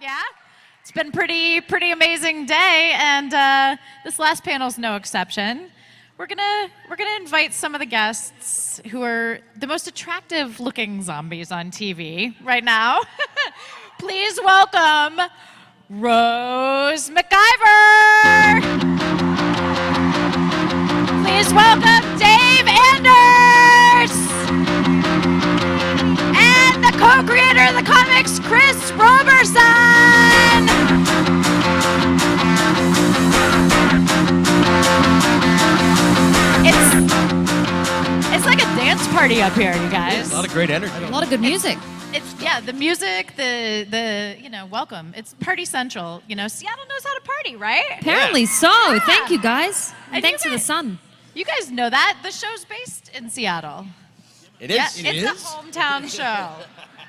Yeah? It's been pretty amazing day, and this last panel's no exception. We're gonna invite some of the guests who are the most attractive looking zombies on TV right now. Please welcome Rose McIver. Please welcome Dave Anders. And the co-creator of the comics, Chris Roberson. It's like a dance party up here, you guys. A lot of great energy. A lot of good music. The music, the welcome. It's party central. Seattle knows how to party, right? Apparently so. Yeah. Thank you, guys. And And thanks you to the guys- sun. You guys know that the show's based in Seattle. It is. Yeah, It it's is? a hometown show.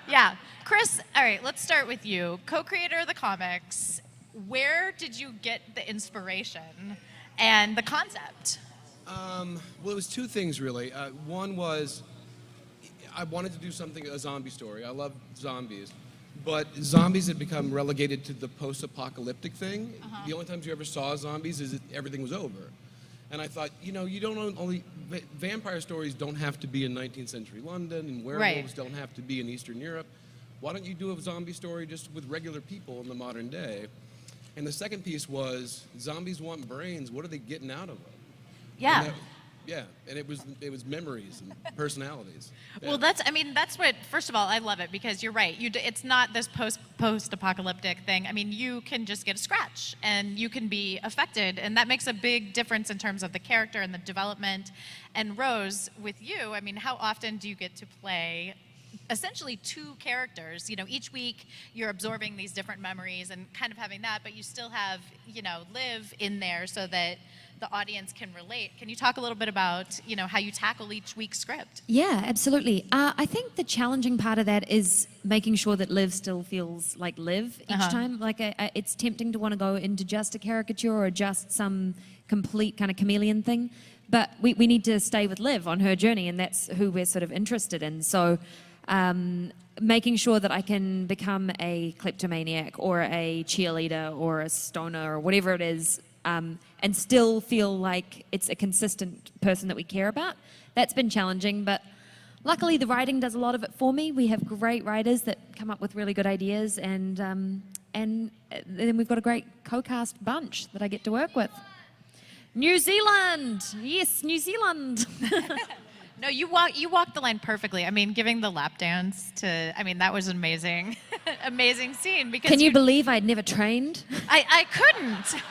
Yeah, Chris. All right, let's start with you, co-creator of the comics. Where did you get the inspiration and the concept? Well, it was two things really. One was I wanted to do a zombie story. I love zombies, but zombies had become relegated to the post-apocalyptic thing. The only times you ever saw zombies is everything was over. And I thought, you don't only vampire stories don't have to be in 19th century London, and werewolves don't have to be in Eastern Europe. Why don't you do a zombie story just with regular people in the modern day? And the second piece was zombies want brains. What are they getting out of them? Yeah. And it was memories and personalities. Yeah. Well, that's what. First of all, I love it because you're right. It's not this post-apocalyptic thing. I mean, you can just get a scratch and you can be affected, and that makes a big difference in terms of the character and the development. And Rose, with you, I mean, how often do you get to play essentially two characters? Each week you're absorbing these different memories and kind of having that, but you still have, Liv in there so that the audience can relate. Can you talk a little bit about, how you tackle each week's script? Yeah, absolutely. I think the challenging part of that is making sure that Liv still feels like Liv each time. Like it's tempting to want to go into just a caricature or just some complete kind of chameleon thing. But we need to stay with Liv on her journey, and that's who we're sort of interested in. So making sure that I can become a kleptomaniac or a cheerleader or a stoner or whatever it is, and still feel like it's a consistent person that we care about. That's been challenging, but luckily the writing does a lot of it for me. We have great writers that come up with really good ideas, and then we've got a great co-cast bunch that I get to work with. New Zealand! Yes, New Zealand! No, you walked the line perfectly. I mean, giving the lap dance that was an amazing, amazing scene. Because Can you believe I'd never trained? I couldn't. It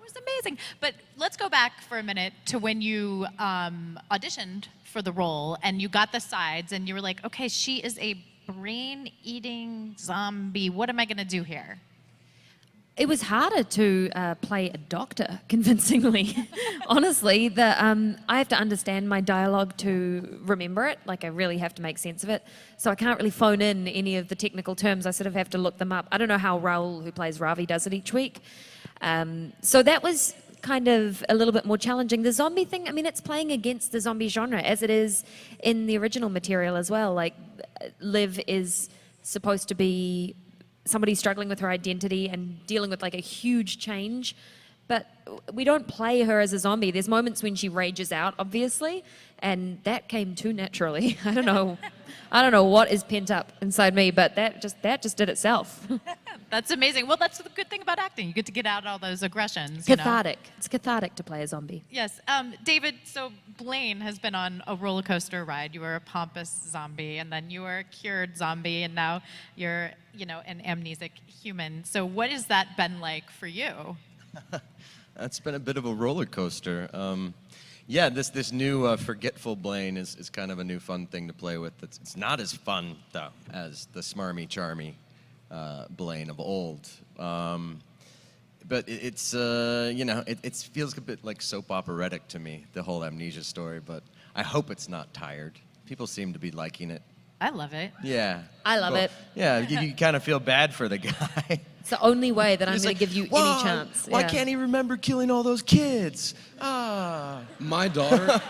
was amazing. But let's go back for a minute to when you auditioned for the role and you got the sides and you were like, okay, she is a brain-eating zombie. What am I going to do here? It was harder to play a doctor convincingly. Honestly, I have to understand my dialogue to remember it. Like, I really have to make sense of it. So I can't really phone in any of the technical terms. I sort of have to look them up. I don't know how Raul, who plays Ravi, does it each week. So that was kind of a little bit more challenging. The zombie thing, it's playing against the zombie genre, as it is in the original material as well. Like, Liv is supposed to be somebody struggling with her identity and dealing with like a huge change, but we don't play her as a zombie. There's moments when she rages out, obviously, and that came too naturally. I don't know what is pent up inside me, but that just did itself. That's amazing. Well, that's the good thing about acting. You get to get out all those aggressions. Cathartic. It's cathartic to play a zombie. Yes. David, so Blaine has been on a roller coaster ride. You were a pompous zombie, and then you were a cured zombie, and now you're, an amnesic human. So what has that been like for you? That's been a bit of a roller coaster. This new forgetful Blaine is kind of a new fun thing to play with. It's not as fun, though, as the smarmy, charmy Blaine of old. But it feels a bit like soap operatic to me, the whole amnesia story, but I hope it's not tired. People seem to be liking it. I love it. Yeah. I love it. Yeah, you kind of feel bad for the guy. It's the only way that I'm He's going like, to give you "Whoa, any chance. Why Yeah. can't he remember killing all those kids? Ah. My daughter,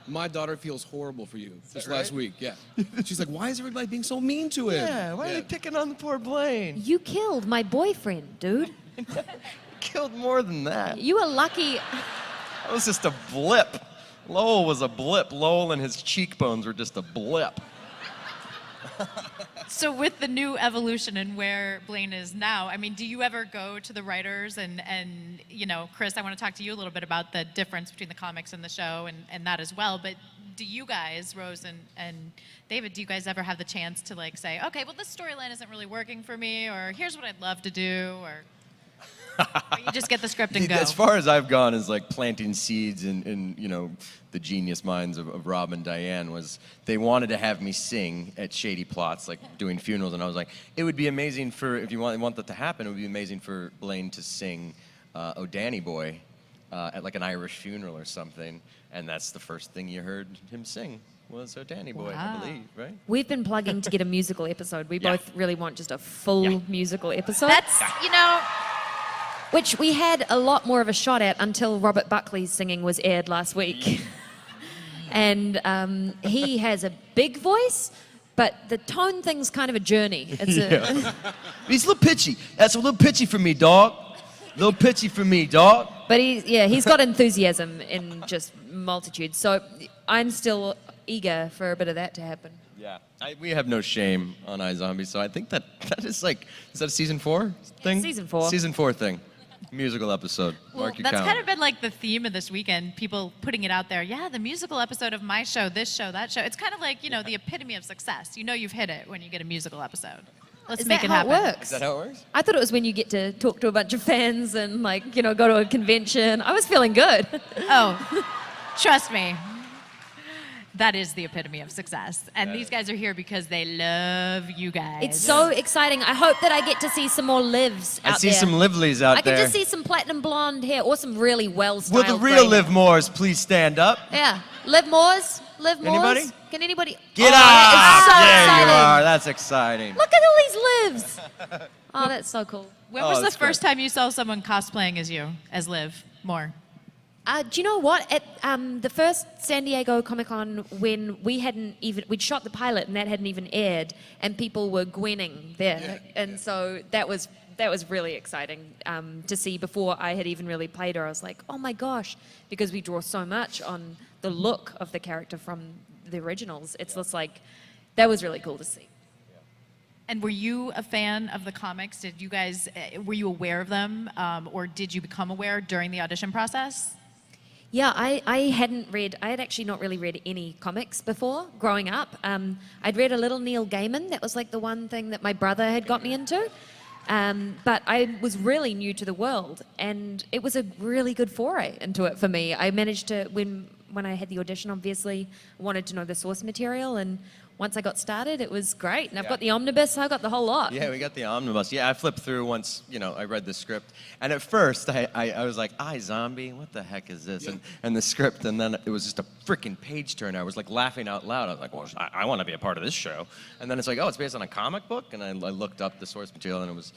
my daughter feels horrible for you this right? last week. Yeah. She's like, why is everybody being so mean to him? Yeah, why are they picking on the poor Blaine? You killed my boyfriend, dude. Killed more than that. You were lucky. That was just a blip. Lowell was a blip. Lowell and his cheekbones were just a blip. So with the new evolution and where Blaine is now, I mean, do you ever go to the writers and you know, Chris, I want to talk to you a little bit about the difference between the comics and the show and that as well, but do you guys, Rose and David, do you guys ever have the chance to like say, okay, well this storyline isn't really working for me, or here's what I'd love to do, or you just get the script and go? As far as I've gone is like planting seeds in you know, the genius minds of Rob and Diane was they wanted to have me sing at shady plots, like doing funerals, and I was like, it would be amazing for, if you want that to happen, it would be amazing for Blaine to sing Oh Danny Boy at like an Irish funeral or something, and that's the first thing you heard him sing was Oh Danny Boy, Wow. I believe, right? We've been plugging to get a musical episode. We Yeah. both really want just a full Yeah. musical episode. That's, you know, Which we had a lot more of a shot at until Robert Buckley's singing was aired last week. And he has a big voice, but the tone thing's kind of a journey. It's He's a little pitchy. That's a little pitchy for me, dog. A little pitchy for me, dog. but he's got enthusiasm in just multitudes. So I'm still eager for a bit of that to happen. Yeah, we have no shame on iZombie, so I think that is like, is that a season 4 thing? Season 4. Season 4 thing. Musical episode. well, Mark your that's calendar. kind of been like the theme of this weekend, people putting it out there. Yeah, the musical episode of my show, this show, that show. It's kind of like, you know, the epitome of success. You know you've hit it when you get a musical episode. Let's Is make that it how happen. it works? Is that how it works? I thought it was when you get to talk to a bunch of fans and like, you know, go to a convention. I was feeling good. Oh, trust me. That is the epitome of success. And these guys are here because they love you guys. It's so exciting. I hope that I get to see some more lives out I see there. some Livelies out I there. can just see some platinum blonde hair or some really well-styled Will the real grey Liv hair. Moores please stand up? Yeah. Liv Moores? Liv Moores? Anybody? Can anybody? Get oh, up! That is so There exciting. you are. That's exciting. Look at all these lives. Oh, that's so cool. When Oh, was the that's first time you saw someone cosplaying as you, as Liv Moore? Do you know what? At the first San Diego Comic-Con, when we'd shot the pilot and that hadn't even aired, and people were gwenning there, and so that was really exciting to see. Before I had even really played her, I was like, oh my gosh, because we draw so much on the look of the character from the originals. It's just like that was really cool to see. And were you a fan of the comics? Did you guys, were you aware of them, or did you become aware during the audition process? Yeah, I had actually not really read any comics before growing up. I'd read a little Neil Gaiman. That was like the one thing that my brother had got me into. But I was really new to the world, and it was a really good foray into it for me. I managed to, when I had the audition, obviously, I wanted to know the source material, and once I got started, it was great. And I've got the omnibus, so I got the whole lot. Yeah, we got the omnibus. Yeah, I flipped through once, you know, I read the script. And at first, I was like, iZombie, what the heck is this? And the script, and then it was just a freaking page turner. I was like laughing out loud. I was like, well, I want to be a part of this show. And then it's like, oh, it's based on a comic book? And I looked up the source material, and it was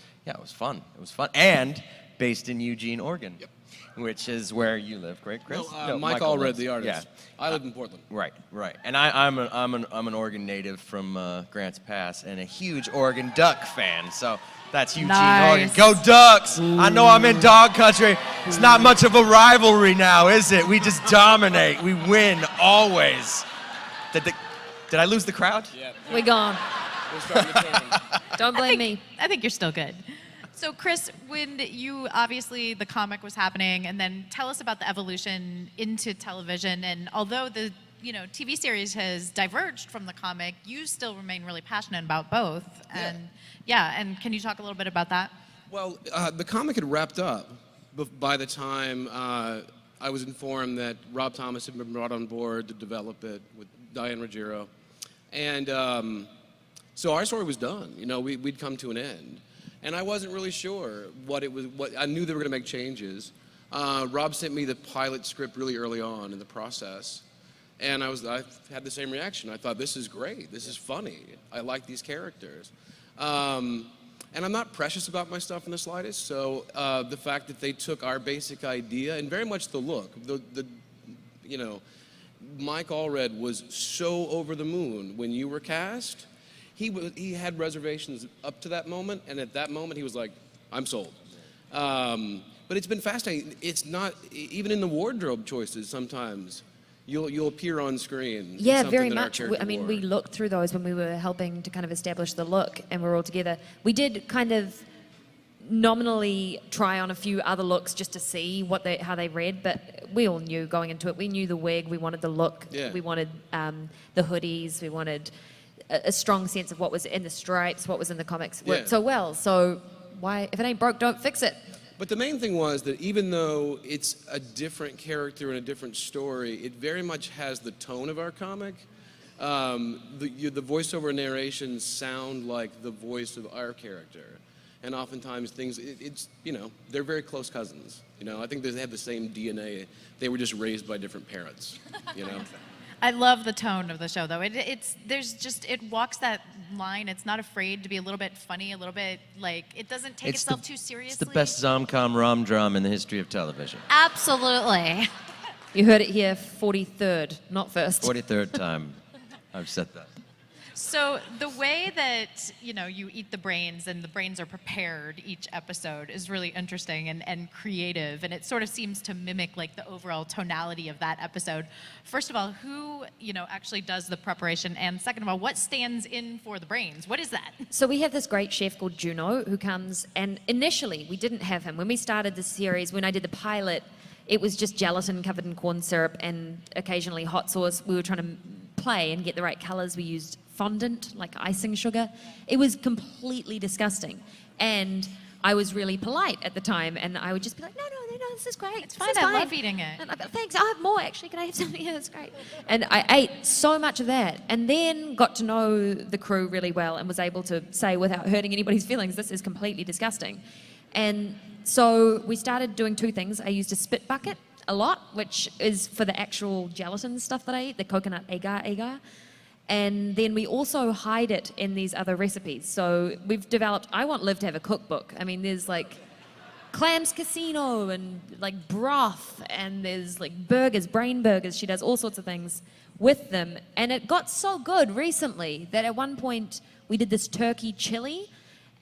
fun. It was fun. And based in Eugene, Oregon. Yep. Which is where you live, right, Chris? No, Mike Allred, lives- the artist. Yeah. I live in Portland. Right. And I'm an Oregon native from Grants Pass and a huge Oregon Duck fan. So that's Eugene, Nice. Oregon. Go Ducks! I know I'm in dog country. It's not much of a rivalry now, is it? We just dominate. We win always. Did I lose the crowd? Yeah. We're gone. We're starting to turn. Don't blame me. I think you're still good. So Chris, when you, obviously the comic was happening, and then tell us about the evolution into television, and although the TV series has diverged from the comic, you still remain really passionate about both. And and can you talk a little bit about that? Well, the comic had wrapped up by the time I was informed that Rob Thomas had been brought on board to develop it with Diane Ruggiero. And so our story was done. You know, we'd come to an end. And I wasn't really sure what it was. I knew they were going to make changes. Rob sent me the pilot script really early on in the process. And I had the same reaction. I thought, this is great. This is funny. I like these characters. And I'm not precious about my stuff in the slightest. So the fact that they took our basic idea and very much the look, Mike Allred was so over the moon when you were cast. He had reservations up to that moment, and at that moment he was like, I'm sold. But it's been fascinating. It's not, even in the wardrobe choices sometimes, you'll appear on screen. Yeah, something very that our much. character I mean, wore. we looked through those when we were helping to kind of establish the look, and we're all together. We did kind of nominally try on a few other looks just to see how they read, but we all knew going into it. We knew the wig, we wanted the look, Yeah. we wanted the hoodies, we wanted a strong sense of what was in the stripes, what was in the comics. Worked Yeah. so well. So why, if it ain't broke, don't fix it. But the main thing was that even though it's a different character and a different story, it very much has the tone of our comic. The voiceover narrations sound like the voice of our character. And oftentimes it's, they're very close cousins. I think they have the same DNA. They were just raised by different parents, I love the tone of the show, though. It walks that line. It's not afraid to be a little bit funny, a little bit it doesn't take itself too seriously. It's the best Zomcom rom-dram in the history of television. Absolutely. You heard it here, 43rd, not first. 43rd time I've said that. So the way that, you eat the brains and the brains are prepared each episode is really interesting and creative, and it sort of seems to mimic the overall tonality of that episode. First of all, who, actually does the preparation? And second of all, what stands in for the brains? What is that? So we have this great chef called Juno who comes, and initially we didn't have him. When we started the series, when I did the pilot, it was just gelatin covered in corn syrup and occasionally hot sauce. We were trying to play and get the right colors. We used fondant, like icing sugar. It was completely disgusting. And I was really polite at the time, and I would just be like, no, this is great. It's fine, I love eating it. And thanks, I'll have more actually. Can I have something? Yeah, that's great. And I ate so much of that, and then got to know the crew really well and was able to say without hurting anybody's feelings, this is completely disgusting. And so we started doing two things. I used a spit bucket a lot, which is for the actual gelatin stuff that I eat, the coconut agar. And then we also hide it in these other recipes. So we've developed, I want Liv to have a cookbook. I mean, there's clams casino and broth, and there's burgers, brain burgers. She does all sorts of things with them. And it got so good recently that at one point we did this turkey chili.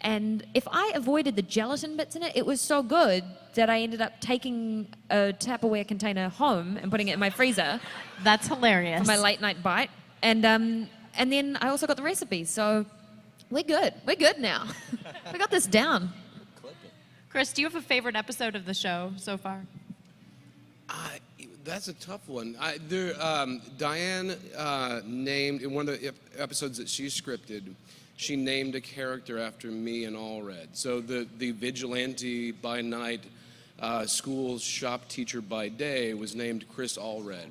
And if I avoided the gelatin bits in it, it was so good that I ended up taking a Tupperware container home and putting it in my freezer That's hilarious. for my late night bite. And then I also got the recipes, so we're good. We're good now. We got this down. Chris, do you have a favorite episode of the show so far? That's a tough one. Diane named, in one of the episodes that she scripted, she named a character after me and Allred. So the vigilante by night, school shop teacher by day was named Chris Allred.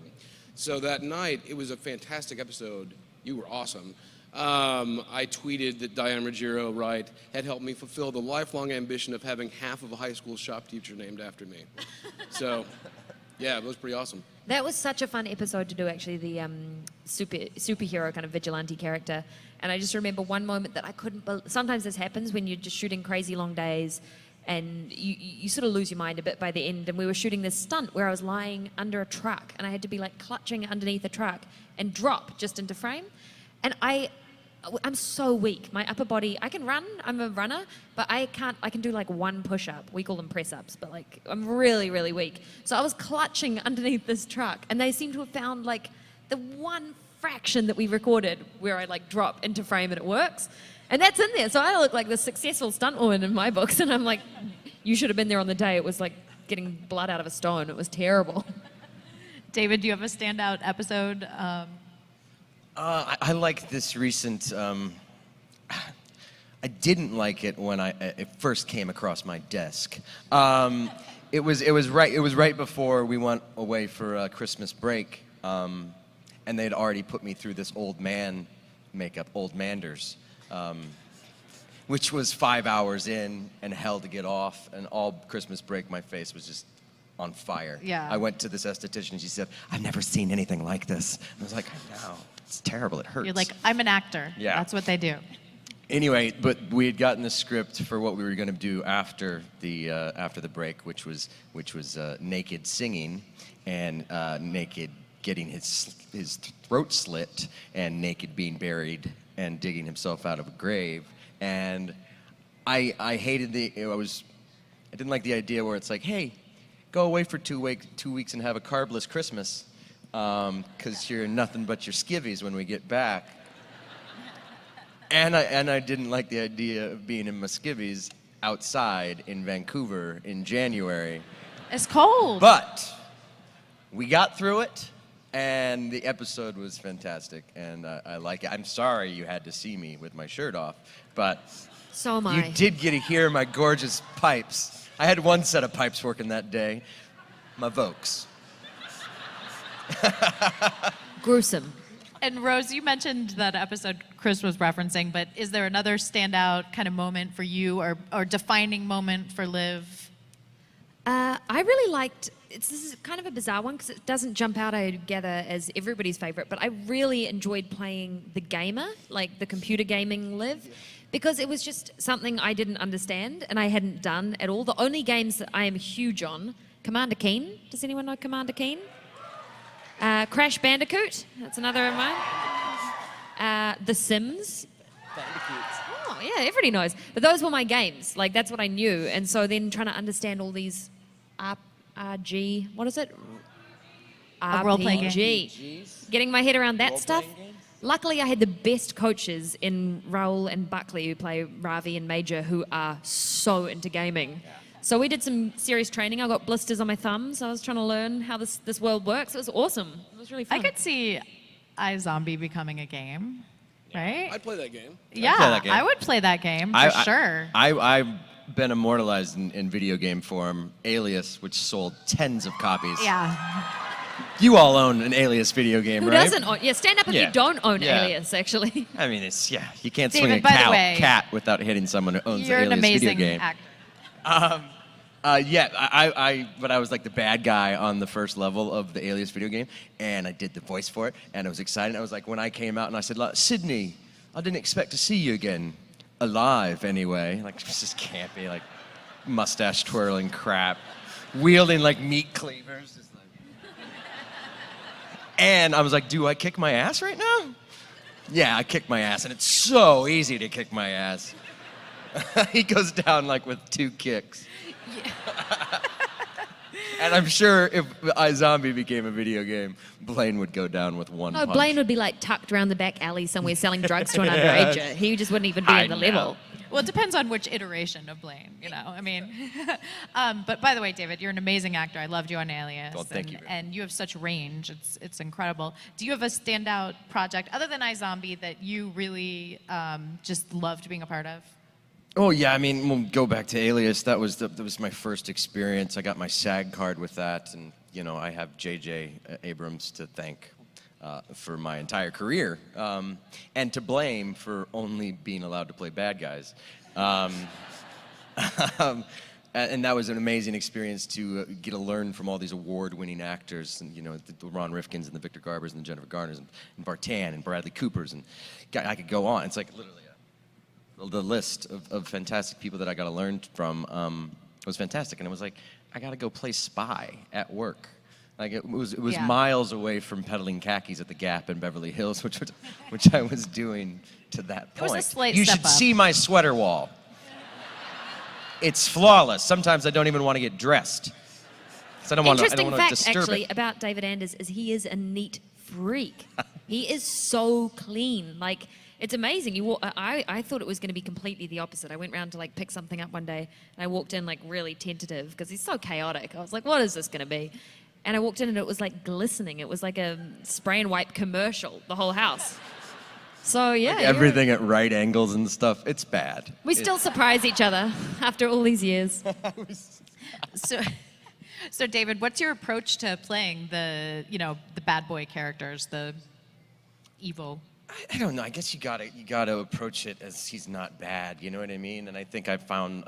So that night, it was a fantastic episode. You were awesome. I tweeted that Diane Ruggiero Wright had helped me fulfill the lifelong ambition of having half of a high school shop teacher named after me. So, yeah, it was pretty awesome. That was such a fun episode to do, actually, the superhero kind of vigilante character. And I just remember one moment that I couldn't believe. Sometimes this happens when you're just shooting crazy long days and you sort of lose your mind a bit by the end. And we were shooting this stunt where I was lying under a truck and I had to be clutching underneath a truck and drop just into frame. And I'm so weak. My upper body, I can run, I'm a runner, but I can do one push-up. We call them press-ups, but I'm really, really weak. So I was clutching underneath this truck, and they seem to have found the one fraction that we recorded where I drop into frame and it works. And that's in there. So I look like the successful stunt woman in my books, and I'm you should have been there on the day. It was getting blood out of a stone. It was terrible. David, do you have a standout episode? I like this recent. I didn't like it when it first came across my desk. It was right before we went away for Christmas break, and they'd already put me through this old man makeup, Old Manders, which was 5 hours in and hell to get off. And all Christmas break, my face was just on fire. Yeah. I went to this esthetician and she said, "I've never seen anything like this." I was like, "I know, it's terrible. It hurts." You're I'm an actor. Yeah. That's what they do. Anyway, but we had gotten the script for what we were going to do after the break, which was naked singing and naked getting his throat slit and naked being buried and digging himself out of a grave. And I hated I didn't like the idea where it's like, hey, go away for 2 weeks and have a carbless Christmas, because you're nothing but your skivvies when we get back. And I didn't like the idea of being in my skivvies outside in Vancouver in January. It's cold. But we got through it, and the episode was fantastic, and I like it. I'm sorry you had to see me with my shirt off, but So am I. you did get to hear my gorgeous pipes. I had one set of pipes working that day, my Vokes. Gruesome. And Rose, you mentioned that episode Chris was referencing, but is there another standout kind of moment for you or defining moment for Liv? I really liked, this is kind of a bizarre one because it doesn't jump out, I gather, as everybody's favorite, but I really enjoyed playing the gamer, like the computer gaming Liv, because it was just something I didn't understand and I hadn't done at all. The only games that I am huge on, Commander Keen. Does anyone know Commander Keen? Crash Bandicoot, that's another of mine. The Sims. Oh, yeah, everybody knows. But those were my games. Like, that's what I knew. And so then trying to understand all these RG, what is it? A role-playing RPG. Getting my head around that stuff. Luckily, I had the best coaches in Raoul and Buckley, who play Ravi and Major, who are so into gaming. So we did some serious training. I got blisters on my thumbs. I was trying to learn how this world works. It was awesome. It was really fun. I could see iZombie becoming a game, right? I'd play that game. Yeah, play that game. I would play that game for sure. I've been immortalized in video game form. Alias, which sold tens of copies. Yeah. You all own an Alias video game, Who right? doesn't own? Yeah, stand up if Yeah. you don't own Yeah. Alias, actually. I mean, you can't David, swing a by the way, cat without hitting someone who owns You're the an Alias video amazing game. actor. But I was like the bad guy on the first level of the Alias video game, and I did the voice for it, and it was exciting. I was like, when I came out and I said, Sydney, I didn't expect to see you again. Alive, anyway. Like, this just can't be, like, mustache twirling crap. Wielding, like, meat cleavers. Just like... And I was like, do I kick my ass right now? Yeah, I kicked my ass, and it's so easy to kick my ass. He goes down, like, with 2 kicks. And I'm sure if iZombie became a video game, Blaine would go down with one No, punch. Blaine would be like tucked around the back alley somewhere selling drugs to an underager. He just wouldn't even be I on the know. level. Well, it depends on which iteration of Blaine, you know. I mean, but by the way, David, you're an amazing actor. I loved you on Alias. Well, thank you very And you have such range. It's incredible. Do you have a standout project other than iZombie that you really just loved being a part of? Oh yeah, I mean, we'll go back to Alias. That was my first experience. I got my SAG card with that, and you know, I have J.J. Abrams to thank for my entire career, and to blame for only being allowed to play bad guys. And that was an amazing experience to get to learn from all these award-winning actors, and you know, the Ron Rifkins and the Victor Garbers and the Jennifer Garners and Bartan and Bradley Coopers, and I could go on. It's like literally the list of fantastic people that I got to learn from was fantastic, and it was like I got to go play spy at work. Like it was Yeah. miles away from peddling khakis at the Gap in Beverly Hills, which I was doing to that point. It was a slight You step should up. see my sweater wall. It's flawless. Sometimes I don't even want to get dressed. 'Cause I don't want to Interesting fact, disturb actually, it. about David Anders is he is a neat freak. He is so clean. Like, it's amazing. I thought it was going to be completely the opposite. I went round to like pick something up one day, and I walked in like really tentative because he's so chaotic. I was like, what is this going to be? And I walked in and it was like glistening. It was like a spray and wipe commercial, the whole house. So yeah, Like everything at right angles and stuff. It's bad. we still surprise each other after all these years. So David, what's your approach to playing the bad boy characters, the evil? I don't know. I guess you gotta approach it as he's not bad. You know what I mean? And I think I found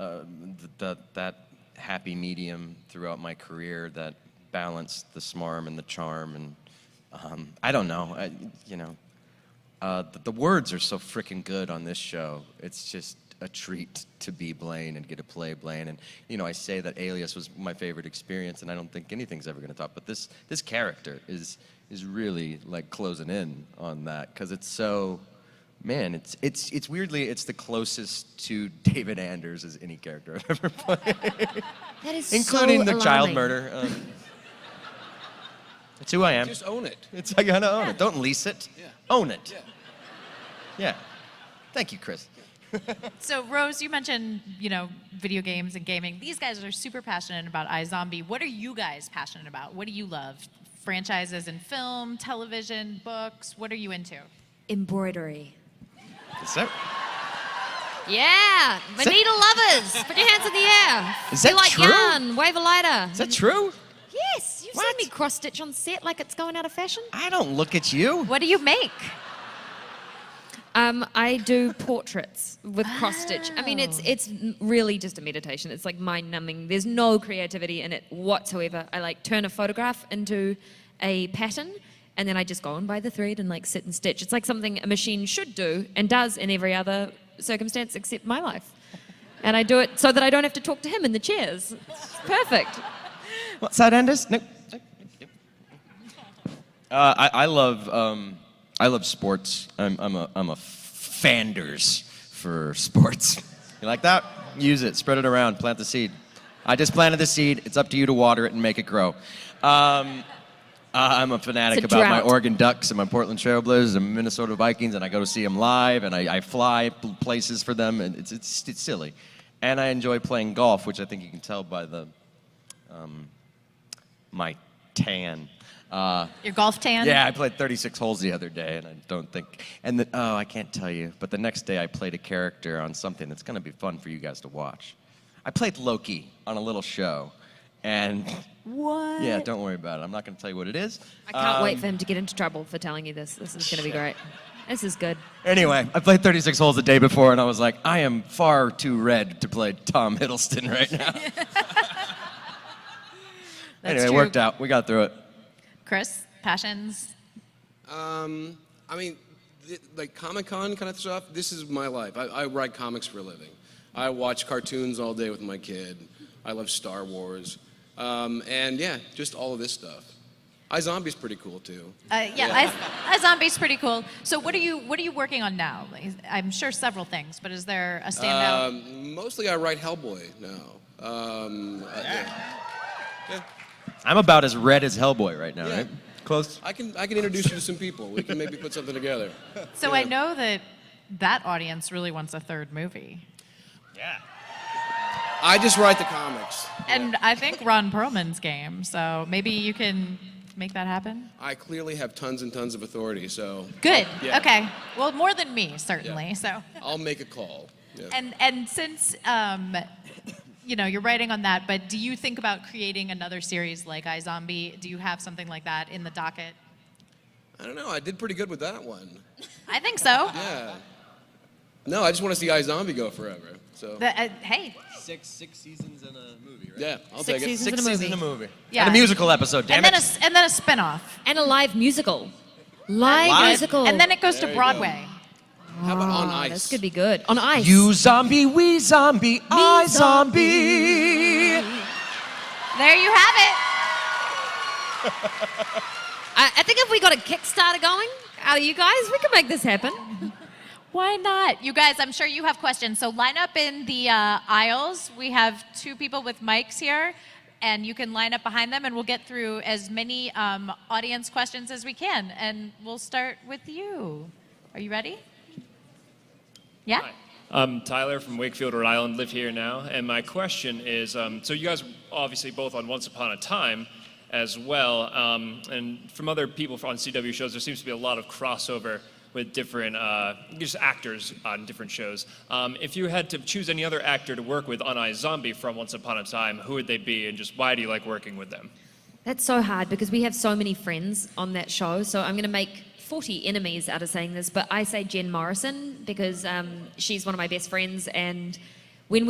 that happy medium throughout my career that balanced the smarm and the charm. And I don't know. The words are so freaking good on this show. It's just a treat to be Blaine and get to play Blaine. And you know, I say that Alias was my favorite experience, and I don't think anything's ever going to top. But this character is is really like closing in on that because it's so, man, it's weirdly it's the closest to David Anders as any character I've ever played, That is including so the child alarming. murder. It's who I am. Just own it. I gotta own it. Don't lease it. Yeah. Own it. Yeah. Yeah. Thank you, Chris. So, Rose, you mentioned, video games and gaming. These guys are super passionate about iZombie. What are you guys passionate about? What do you love? Franchises in film, television, books? What are you into? Embroidery. Is that Yeah, Bonita lovers, put your hands in the air. Is Be that like true? yarn, wave a lighter. true? Yes, you've What? seen me cross stitch on set like it's going out of fashion. I don't look at you. What do you make? I do portraits with cross stitch. I mean, it's really just a meditation. It's like mind numbing. There's no creativity in it whatsoever. I like turn a photograph into a pattern, and then I just go and buy the thread and like sit and stitch. It's like something a machine should do and does in every other circumstance except my life. And I do it so that I don't have to talk to him in the chairs. It's perfect. What's that, Anders? Nope. I love sports. I'm a fanders for sports. You like that? Use it. Spread it around. Plant the seed. I just planted the seed. It's up to you to water it and make it grow. I'm a fanatic It's a about my drought. Oregon Ducks and my Portland Trailblazers and Minnesota Vikings, and I go to see them live, and I fly places for them, and it's silly. And I enjoy playing golf, which I think you can tell by the my tan. Your golf tan? Yeah, I played 36 holes the other day, and I don't think. And I can't tell you, but the next day I played a character on something that's going to be fun for you guys to watch. I played Loki on a little show, and What? yeah, don't worry about it. I'm not going to tell you what it is. I can't wait for him to get into trouble for telling you this. This is going to be great. This is good. Anyway, I played 36 holes the day before, and I was like, I am far too red to play Tom Hiddleston right now. Anyway, it true. worked out. We got through it. Chris, passions? I mean, like Comic-Con kind of stuff, this is my life. I write comics for a living. I watch cartoons all day with my kid. I love Star Wars. And yeah, just all of this stuff. iZombie's pretty cool too. iZombie's pretty cool. So what are you working on now? I'm sure several things, but is there a standout? Mostly I write Hellboy now. Yeah. I'm about as red as Hellboy right now, Yeah. right? Close. I can introduce you to some people. We can maybe put something together. So I know that audience really wants a third movie. Yeah. I just write the comics. And I think Ron Perlman's game, so maybe you can make that happen? I clearly have tons and tons of authority, so Good. Yeah. Okay. Well, more than me, certainly. So. I'll make a call. Yeah. And since you're writing on that, but do you think about creating another series like iZombie? Do you have something like that in the docket? I don't know. I did pretty good with that one. I think so. Yeah. No, I just want to see iZombie go forever. So Hey. Six seasons in a movie, right? yeah, I'll Six take it. seasons. 6 in a seasons in a movie. movie. Yeah. And a musical episode, damn And it. then a spin-off. And a live musical. Live Live? musical. And then it goes There to you Broadway. How about on Oh, ice? this could be good. On ice. You zombie, we zombie, I zombie. There you have it. I think if we got a Kickstarter going out of you guys, we could make this happen. Why not? You guys, I'm sure you have questions. So line up in the aisles. We have 2 people with mics here, and you can line up behind them, and we'll get through as many audience questions as we can. And we'll start with you. Are you ready? Yeah? Hi. I'm Tyler from Wakefield, Rhode Island, live here now. And my question is, so you guys obviously both on Once Upon a Time as well. And from other people on CW shows, there seems to be a lot of crossover with different just actors on different shows. If you had to choose any other actor to work with on iZombie from Once Upon a Time, who would they be, and just why do you like working with them? That's so hard because we have so many friends on that show. So I'm going to make 40 enemies out of saying this, but I say Jen Morrison because she's one of my best friends. And when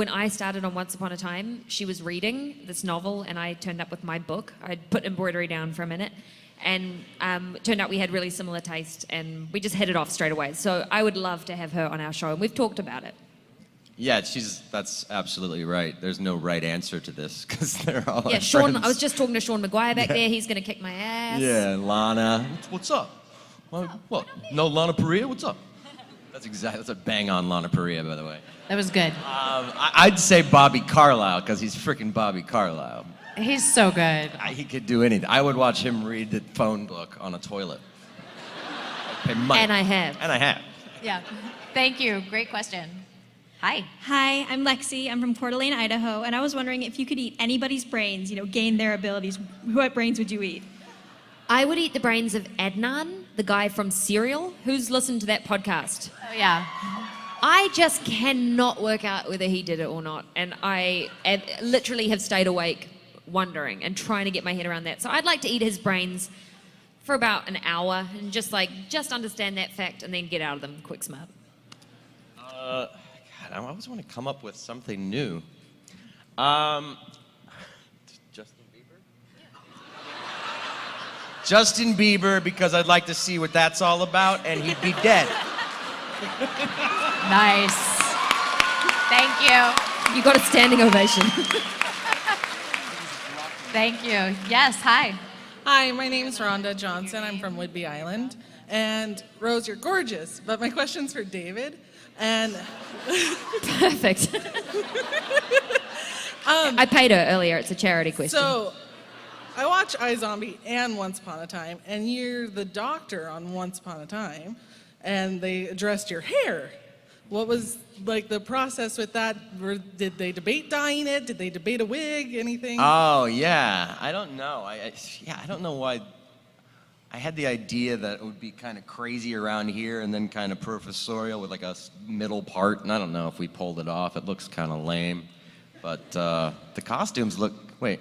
I started on Once Upon a Time, she was reading this novel, and I turned up with my book. I'd put embroidery down for a minute. And it turned out we had really similar taste, and we just hit it off straight away. So I would love to have her on our show, and we've talked about it. Yeah, that's absolutely right. There's no right answer to this because they're all Yeah, our Sean. friends. I was just talking to Sean McGuire back there. He's going to kick my ass. Yeah, Lana. What's up? What? No Lana Parrilla? What's up? That's a bang on Lana Parrilla, by the way. That was good. I'd say Bobby Carlisle because he's freaking Bobby Carlisle. He's so good. He could do anything. I would watch him read the phone book on a toilet. I'd pay money. And I have. And I have. Yeah. Thank you. Great question. Hi. Hi, I'm Lexi. I'm from Coeur d'Alene, Idaho, and I was wondering if you could eat anybody's brains, gain their abilities, what brains would you eat? I would eat the brains of Adnan, the guy from Serial. Who's listened to that podcast? Oh, yeah. I just cannot work out whether he did it or not. And I literally have stayed awake wondering and trying to get my head around that. So I'd like to eat his brains for about an hour and just understand that fact and then get out of them quick smart. God, I always want to come up with something new. Justin Bieber? Justin Bieber, because I'd like to see what that's all about, and he'd be dead. Nice. Thank you. You got a standing ovation. Thank you. Yes, hi. Hi, my name's Rhonda Johnson. I'm from Whidbey Island. And Rose, you're gorgeous, but my question's for David. And Perfect. I paid her earlier. It's a charity question. so I watch iZombie and Once Upon a Time, and you're the doctor on Once Upon a Time, and they addressed your hair. What was the process with that? Did they debate dyeing it? Did they debate a wig? Anything? Oh, yeah. I don't know. I don't know why. I had the idea that it would be kind of crazy around here and then kind of professorial with a middle part. And I don't know if we pulled it off. It looks kind of lame. But the costumes look. Wait.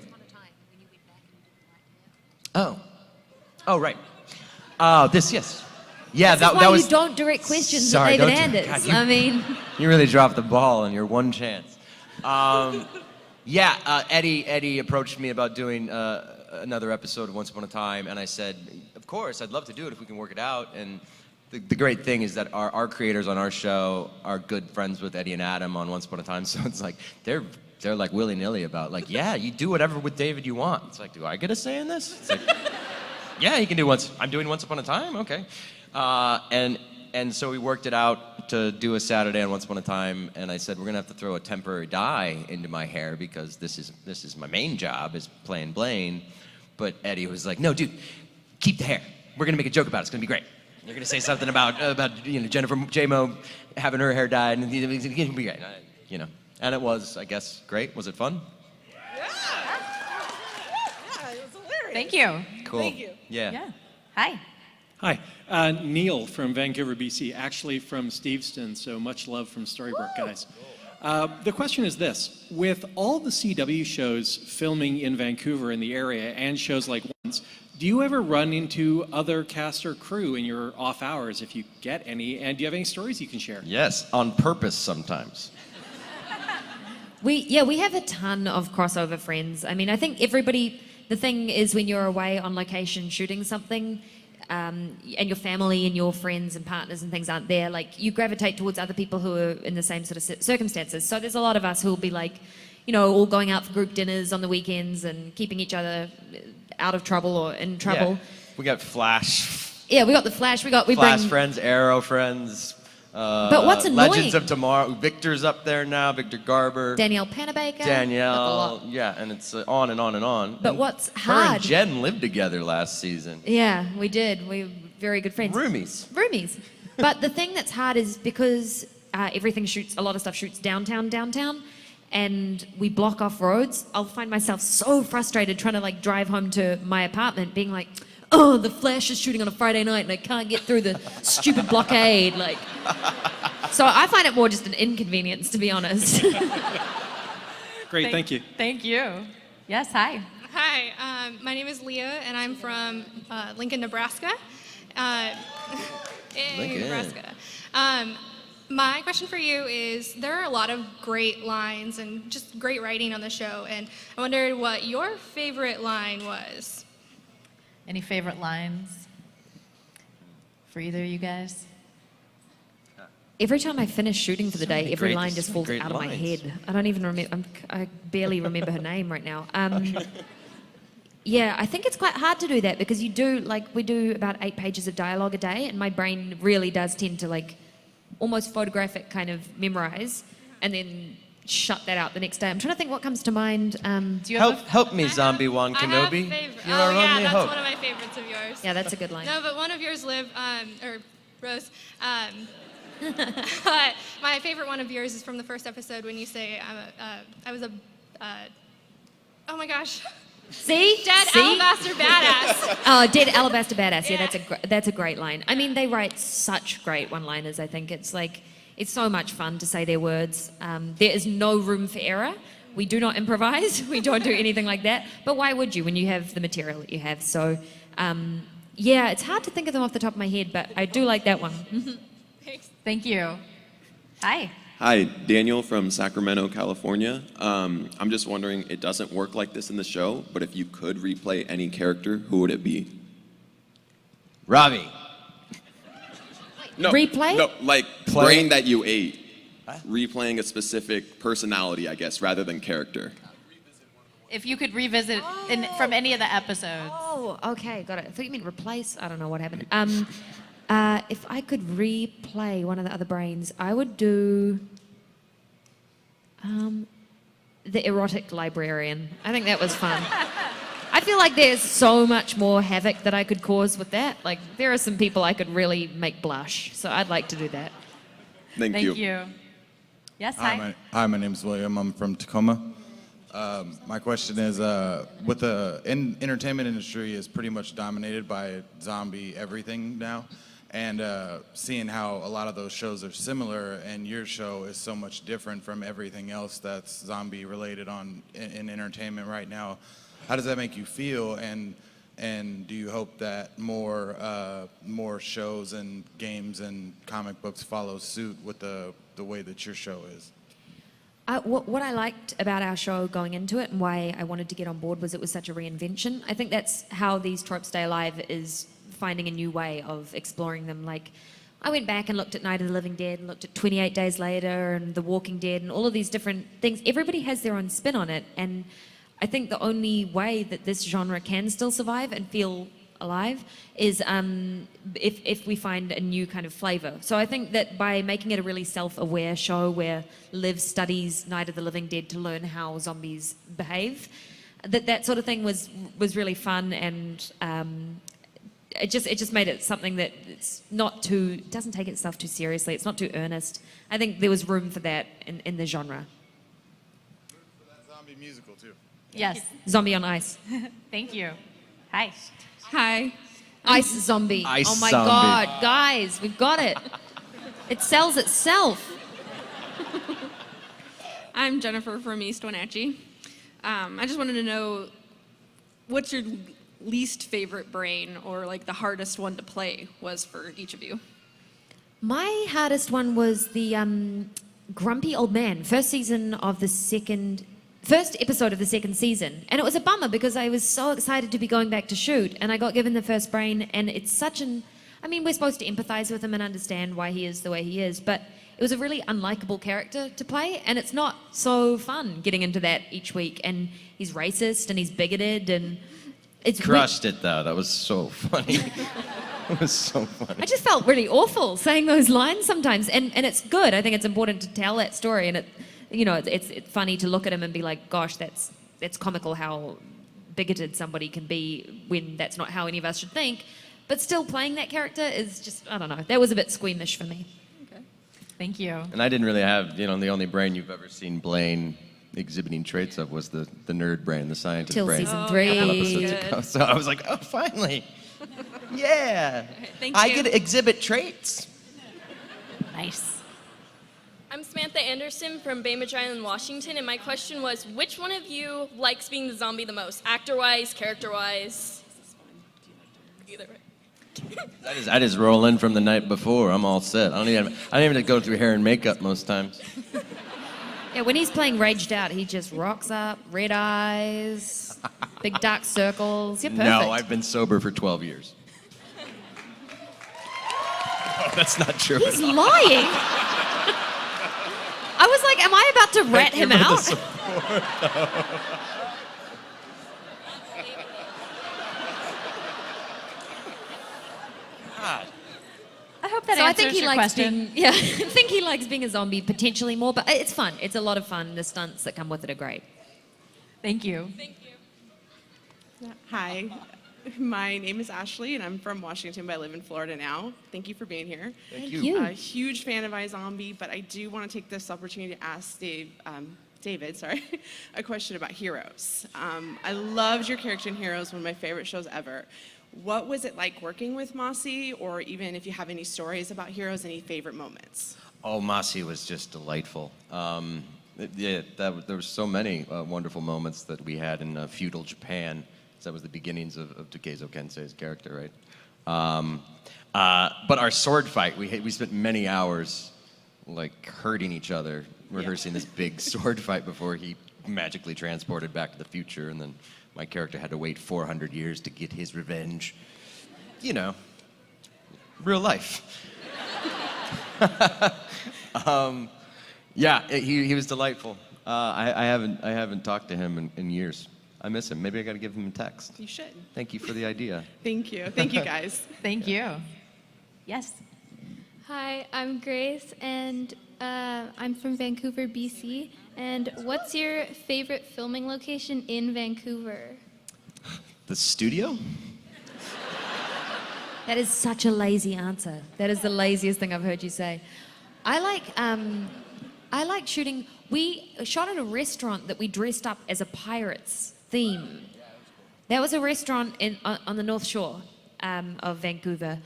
Oh. Oh, right. Oh, yes. Yeah, This is that why was. you don't direct questions Sorry, at David don't do- Anders. God, You really dropped the ball on your one chance. Eddie approached me about doing another episode of Once Upon a Time, and I said, of course, I'd love to do it if we can work it out. And the great thing is that our creators on our show are good friends with Eddie and Adam on Once Upon a Time, so it's they're willy-nilly about you do whatever with David you want. It's do I get a say in this? It's yeah, you can do I'm doing Once Upon a Time, okay. And so we worked it out to do a Saturday on Once Upon a Time, and I said we're gonna have to throw a temporary dye into my hair because this is my main job is playing Blaine. But Eddie was like, no, dude, keep the hair. We're gonna make a joke about it. It's gonna be great. You're gonna say something about Jennifer J-Mo having her hair dyed, and it's gonna be great. And it was, I guess, great. Was it fun? Yeah, it was hilarious. Thank you. Cool. Thank you. Yeah. Yeah. Hi. Hi, Neil from Vancouver, BC, actually from Steveston, so much love from Storybrooke, guys. The question is this: with all the CW shows filming in Vancouver in the area and shows like Once, do you ever run into other cast or crew in your off hours, if you get any, and do you have any stories you can share? Yes, on purpose sometimes. We have a ton of crossover friends. I mean, I think the thing is when you're away on location shooting something, and your family and your friends and partners and things aren't there, you gravitate towards other people who are in the same sort of circumstances. So there's a lot of us who will be all going out for group dinners on the weekends and keeping each other out of trouble or in trouble. Yeah. We got Flash. Yeah, we got the Flash. We Flash bring friends, Arrow friends. But what's annoying? Legends of Tomorrow. Victor's up there now. Victor Garber. Danielle Panabaker. Danielle. Yeah, and it's on and on and on. But and what's her and hard? Jen lived together last season. Yeah, we did. We were very good friends. Roomies. But the thing that's hard is because a lot of stuff shoots downtown, and we block off roads. I'll find myself so frustrated trying to drive home to my apartment, being like, oh, the Flash is shooting on a Friday night and I can't get through the stupid blockade. So I find it more just an inconvenience, to be honest. Great, thank you. Thank you. Yes, hi. Hi, my name is Leah, and I'm from Lincoln, Nebraska. Lincoln. Nebraska. My question for you is, there are a lot of great lines and just great writing on the show, and I wondered what your favorite line was. Any favorite lines for either of you guys? Every time I finish shooting for the day, many every great- line just so falls many out great of my lines. head. I don't even remember. I barely remember her name right now. Yeah, I think it's quite hard to do that because you do, like, we do about 8 pages of dialogue a day, and my brain really does tend to, like, almost photographic kind of memorize and then shut that out the next day. I'm trying to think what comes to mind. Do you have Help me, Zombie Wan I have Kenobi. favorite. You're Oh our yeah, only that's hope. one of my favorites of yours. Yeah, that's a good line. No, but one of yours, Liv, or Rose. My favorite one of yours is from the first episode when you say, I was a, oh my gosh, See? dead See? alabaster badass. Oh, Dead Alabaster Badass. Yeah, Yeah. that's a great line. I mean, they write such great one-liners. I think it's like it's so much fun to say their words. There is no room for error. We do not improvise. We don't do anything like that. But why would you when you have the material that you have? So, yeah, it's hard to think of them off the top of my head, but I do like that one. Thanks. Thank you. Hi. Hi, Daniel from Sacramento, California. I'm just wondering, it doesn't work like this in the show, but if you could replay any character, who would it be? Ravi. No, Replay? No, like Play? brain that you ate. Replaying a specific personality, I guess, rather than character. If you could revisit from any of the episodes. Oh, okay, got it. I thought you meant replace. I don't know what happened. If I could replay one of the other brains, I would do the erotic librarian. I think that was fun. I feel like there's so much more havoc that I could cause with that. Like, there are some people I could really make blush. So I'd like to do that. Thank Thank you. Yes, hi. Hi, my name's William. I'm from Tacoma. My question is, with the entertainment industry is pretty much dominated by zombie everything now, and seeing how a lot of those shows are similar, and your show is so much different from everything else that's zombie related in entertainment right now, how does that make you feel? And do you hope that more shows and games and comic books follow suit with the way that your show is? What I liked about our show going into it and why I wanted to get on board was it was such a reinvention. I think that's how these tropes stay alive, is finding a new way of exploring them. Like, I went back and looked at Night of the Living Dead and looked at 28 Days Later and The Walking Dead and all of these different things. Everybody has their own spin on it, and I think the only way that this genre can still survive and feel alive is if we find a new kind of flavor. So I think that by making it a really self-aware show where Liv studies Night of the Living Dead to learn how zombies behave, that sort of thing was really fun, and it just made it something that it's not too, it doesn't take itself too seriously. It's not too earnest. I think there was room for that in the genre. For that zombie musical too. Yes. Zombie on Ice. Thank you. Hi. Hi. Ice Zombie. Ice Oh my Zombie. God, guys, we've got it. It sells itself. I'm Jennifer from East Wenatchee. I just wanted to know, what's your least favorite brain, or like the hardest one to play was for each of you? My hardest one was the grumpy old man, first episode of the second season. And it was a bummer because I was so excited to be going back to shoot, and I got given the first brain, and it's such I mean, we're supposed to empathize with him and understand why he is the way he is, but it was a really unlikable character to play, and it's not so fun getting into that each week. And he's racist and he's bigoted, and it's Crushed it though. That was so funny. It was so funny. I just felt really awful saying those lines sometimes, and it's good. I think it's important to tell that story, and it's funny to look at him and be like, gosh, that's comical how bigoted somebody can be when that's not how any of us should think. But still, playing that character is just, I don't know, that was a bit squeamish for me. Thank you. And I didn't really have, the only brain you've ever seen Blaine exhibiting traits of was the nerd brain, the scientist Till brain. season a couple 3. episodes ago. So I was like, oh, finally. Yeah. Thank I you. get to exhibit traits. Nice. I'm Samantha Anderson from Bainbridge Island, Washington, and my question was, which one of you likes being the zombie the most? Actor-wise, character-wise? Either way. I just roll in from the night before. I'm all set. I don't even have to go through hair and makeup most times. Yeah, when he's playing Raged Out, he just rocks up, red eyes, big dark circles. You're perfect. No, I've been sober for 12 years. Oh, that's not true. He's lying. I was like, am I about to rat him Thank you for the out? support, though. God. I hope that So I answers think he your likes question. being, yeah, I think he likes being a zombie potentially more, but it's fun. It's a lot of fun. The stunts that come with it are great. Thank you. Hi, my name is Ashley, and I'm from Washington, but I live in Florida now. Thank you for being here. Thank you. A huge fan of iZombie, but I do want to take this opportunity to ask David, a question about Heroes. I loved your character in Heroes, one of my favorite shows ever. What was it like working with Mossy, or even if you have any stories about Heroes, any favorite moments? Oh, Mossy was just delightful. There were so many wonderful moments that we had in feudal Japan. That was the beginnings of Takezo Kensei's character, right? But our sword fight, we spent many hours like hurting each other, rehearsing this big sword fight before he magically transported back to the future, and then my character had to wait 400 years to get his revenge. You know, real life. Yeah, he was delightful. I haven't talked to him in years. I miss him. Maybe I got to give him a text. You should. Thank you for the idea. Thank you. Thank you, guys. Thank you. Yes. Hi, I'm Grace, and I'm from Vancouver, BC. And what's your favorite filming location in Vancouver? The studio? That is such a lazy answer. That is the laziest thing I've heard you say. I like shooting. We shot at a restaurant that we dressed up as a pirates theme. That was a restaurant on the North Shore of Vancouver.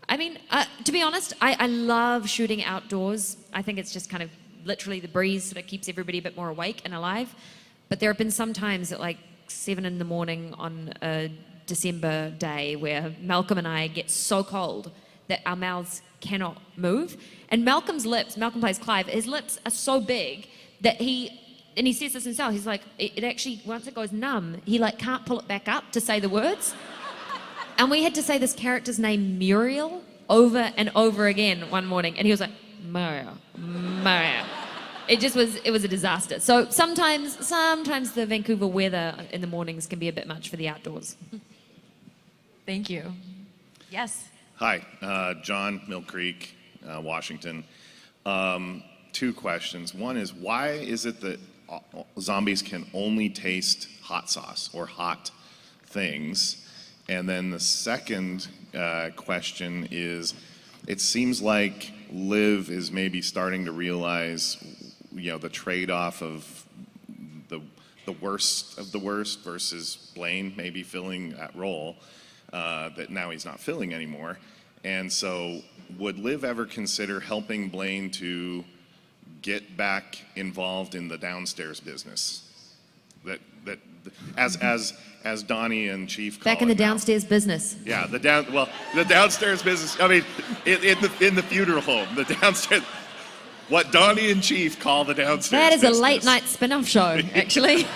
I mean, to be honest, I love shooting outdoors. I think it's just kind of literally the breeze sort of keeps everybody a bit more awake and alive. But there have been some times at like 7 in the morning on a December day where Malcolm and I get so cold that our mouths cannot move. And Malcolm plays Clive, his lips are so big that he says this himself, he's like, it actually, once it goes numb, he like can't pull it back up to say the words. And we had to say this character's name, Muriel, over and over again one morning. And he was like, Mario. It was a disaster. So sometimes the Vancouver weather in the mornings can be a bit much for the outdoors. Thank you. Yes. Hi, John, Mill Creek, Washington. 2 questions. One is, why is it that zombies can only taste hot sauce or hot things? And then the second question is, it seems like Liv is maybe starting to realize, the trade-off of the worst of the worst versus Blaine maybe filling that role that now he's not filling anymore. And so would Liv ever consider helping Blaine to get back involved in the downstairs business? As Donnie and Chief call Back in the it now. downstairs business. Yeah, the downstairs business. I mean, in the funeral home, the downstairs. What Donnie and Chief call the downstairs. That is business. a late night spin-off show, actually,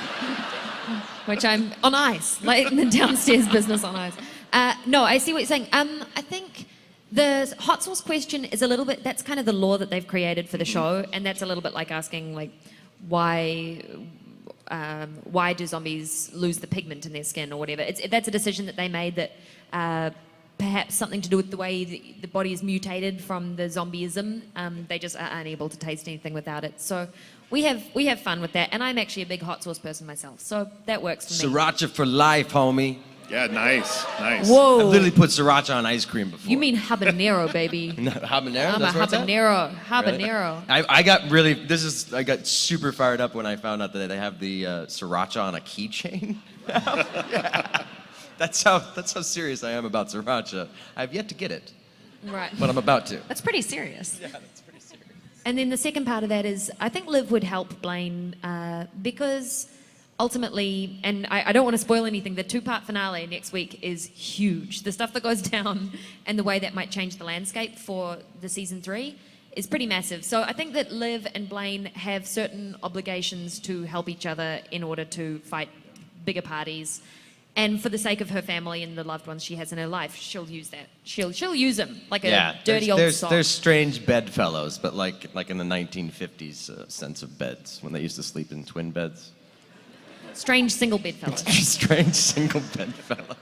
which I'm on ice, late in the downstairs business on ice. No, I see what you're saying. I think the hot sauce question is a little bit, that's kind of the law that they've created for the show, and that's a little bit like asking, like, why do zombies lose the pigment in their skin or whatever. That's a decision that they made that perhaps something to do with the way the body is mutated from the zombieism. They just are unable to taste anything without it. So we have fun with that, and I'm actually a big hot sauce person myself, so that works for me. Sriracha for life, homie. Yeah, nice. Whoa. I've literally put sriracha on ice cream before. You mean habanero, baby. No, habanero? I'm That's a where it's at? habanero. Really? I got super fired up when I found out that they have the sriracha on a keychain. Yeah. That's how serious I am about sriracha. I've yet to get it, Right. but I'm about to. That's pretty serious. Yeah, that's pretty serious. And then the second part of that is, I think Liv would help Blaine because ultimately, and I don't want to spoil anything, the 2-part finale next week is huge. The stuff that goes down and the way that might change the landscape for the season 3 is pretty massive. So I think that Liv and Blaine have certain obligations to help each other in order to fight bigger parties. And for the sake of her family and the loved ones she has in her life, she'll use that. She'll use them like a Yeah, dirty old sock. there's strange bedfellows, but like in the 1950s sense of beds, when they used to sleep in twin beds. Strange single bedfellows. Strange single bedfellow.